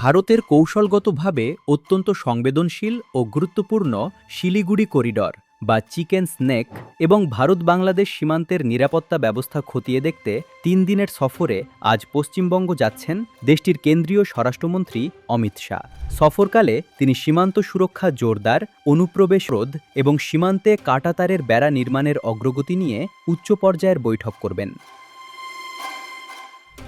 ভারতের কৌশলগতভাবে অত্যন্ত সংবেদনশীল ও গুরুত্বপূর্ণ শিলিগুড়ি করিডর বা চিকেন স্নেক এবং ভারত-বাংলাদেশ সীমান্তের নিরাপত্তা ব্যবস্থা খতিয়ে দেখতে ৩ দিনের সফরে আজ পশ্চিমবঙ্গ যাচ্ছেন দেশটির কেন্দ্রীয় স্বরাষ্ট্রমন্ত্রী অমিত শাহ। সফরকালে তিনি সীমান্ত সুরক্ষা জোরদার, অনুপ্রবেশ রোধ এবং সীমান্তে কাঁটাতারের বেড়া নির্মাণের অগ্রগতি নিয়ে উচ্চ পর্যায়ের বৈঠক করবেন।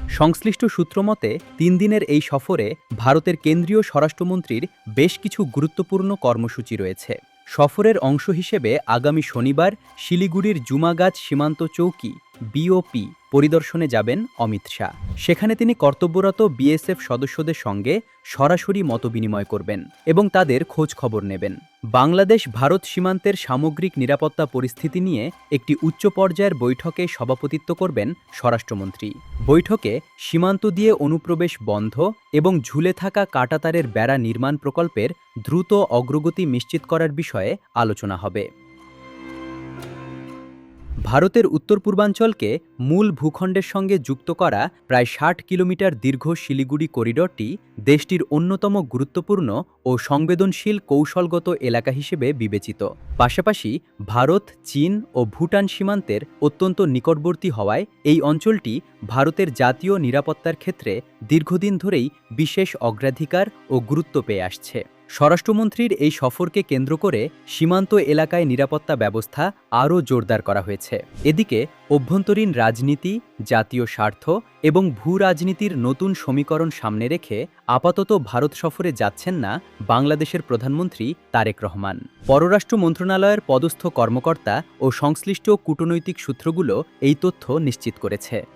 সংশ্লিষ্ট সূত্রমতে ৩ দিনের এই সফরে ভারতের কেন্দ্রীয় স্বরাষ্ট্রমন্ত্রীর বেশ কিছু গুরুত্বপূর্ণ কর্মসূচি রয়েছে। সফরের অংশ হিসেবে আগামী শনিবার শিলিগুড়ির জুমাগাছ সীমান্ত চৌকি বিওপি পরিদর্শনে যাবেন অমিত শাহ। সেখানে তিনি কর্তব্যরত বিএসএফ সদস্যদের সঙ্গে সরাসরি মতবিনিময় করবেন এবং তাদের খোঁজ খবর নেবেন। বাংলাদেশ ভারত সীমান্তের সামগ্রিক নিরাপত্তা পরিস্থিতি নিয়ে একটি উচ্চ পর্যায়ের বৈঠকে সভাপতিত্ব করবেন স্বরাষ্ট্রমন্ত্রী। বৈঠকে সীমান্ত দিয়ে অনুপ্রবেশ বন্ধ এবং ঝুলে থাকা কাঁটাতারের বেড়া নির্মাণ প্রকল্পের দ্রুত অগ্রগতি নিশ্চিত করার বিষয়ে আলোচনা হবে। ভারতের উত্তর পূর্বাঞ্চলকে মূল ভূখণ্ডের সঙ্গে যুক্ত করা প্রায় ৬০ কিলোমিটার দীর্ঘ শিলিগুড়ি করিডরটি দেশটির অন্যতম গুরুত্বপূর্ণ ও সংবেদনশীল কৌশলগত এলাকা হিসেবে বিবেচিত। পাশাপাশি ভারত, চীন ও ভুটান সীমান্তের অত্যন্ত নিকটবর্তী হওয়ায় এই অঞ্চলটি ভারতের জাতীয় নিরাপত্তার ক্ষেত্রে দীর্ঘদিন ধরেই বিশেষ অগ্রাধিকার ও গুরুত্ব পেয়ে আসছে। স্বরাষ্ট্রমন্ত্রীর এই সফরকে কেন্দ্র করে সীমান্ত এলাকায় নিরাপত্তা ব্যবস্থা আরও জোরদার করা হয়েছে। এদিকে অভ্যন্তরীণ রাজনীতি, জাতীয় স্বার্থ এবং ভূ-রাজনীতির নতুন সমীকরণ সামনে রেখে আপাতত ভারত সফরে যাচ্ছেন না বাংলাদেশের প্রধানমন্ত্রী তারেক রহমান। পররাষ্ট্র মন্ত্রণালয়ের পদস্থ কর্মকর্তা ও সংশ্লিষ্ট কূটনৈতিক সূত্রগুলো এই তথ্য নিশ্চিত করেছে।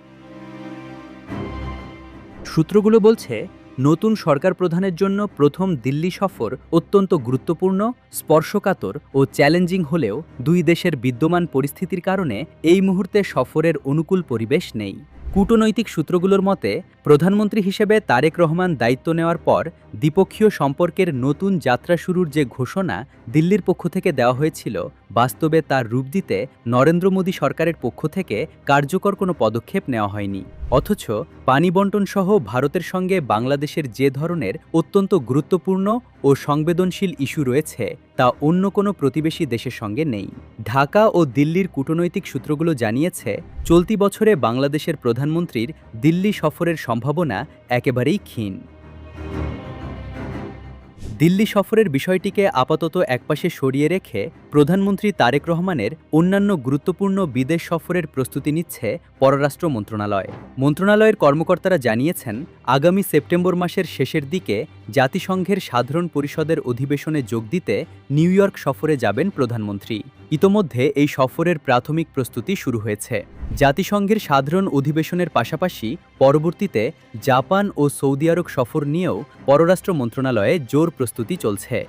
সূত্রগুলো বলছে, নতুন সরকার প্রধানের জন্য প্রথম দিল্লি সফর অত্যন্ত গুরুত্বপূর্ণ, স্পর্শকাতর ও চ্যালেঞ্জিং হলেও দুই দেশের বিদ্যমান পরিস্থিতির কারণে এই মুহূর্তে সফরের অনুকূল পরিবেশ নেই। কূটনৈতিক সূত্রগুলোর মতে, প্রধানমন্ত্রী হিসেবে তারেক রহমান দায়িত্ব নেওয়ার পর দ্বিপক্ষীয় সম্পর্কের নতুন যাত্রা শুরুর যে ঘোষণা দিল্লির পক্ষ থেকে দেওয়া হয়েছিল, বাস্তবে তার রূপ দিতে নরেন্দ্র মোদী সরকারের পক্ষ থেকে কার্যকর কোনো পদক্ষেপ নেওয়া হয়নি। অথচ পানি বণ্টন সহ ভারতের সঙ্গে বাংলাদেশের যে ধরনের অত্যন্ত গুরুত্বপূর্ণ ও সংবেদনশীল ইস্যু রয়েছে তা অন্য কোনো প্রতিবেশী দেশের সঙ্গে নেই। ঢাকা ও দিল্লির কূটনৈতিক সূত্রগুলো জানিয়েছে, চলতি বছরে বাংলাদেশের প্রধানমন্ত্রীর দিল্লি সফরের সম্ভাবনা একেবারেই ক্ষীণ। দিল্লি সফরের বিষয়টিকে আপাতত একপাশে সরিয়ে রেখে প্রধানমন্ত্রী তারেক রহমানের অন্যান্য গুরুত্বপূর্ণ বিদেশ সফরের প্রস্তুতি নিচ্ছে পররাষ্ট্র মন্ত্রণালয়। মন্ত্রণালয়ের কর্মকর্তারা জানিয়েছেন, আগামী সেপ্টেম্বর মাসের শেষের দিকে জাতিসংঘের সাধারণ পরিষদের অধিবেশনে যোগ দিতে নিউ ইয়র্ক সফরে যাবেন প্রধানমন্ত্রী। ইতোমধ্যে এই সফরের প্রাথমিক প্রস্তুতি শুরু হয়েছে। জাতিসংঘের সাধারণ অধিবেশনের পাশাপাশি পরবর্তীতে জাপান ও সৌদি আরব সফর নিয়েও পররাষ্ট্র মন্ত্রণালয়ে জোর প্রস্তুতি চলছে।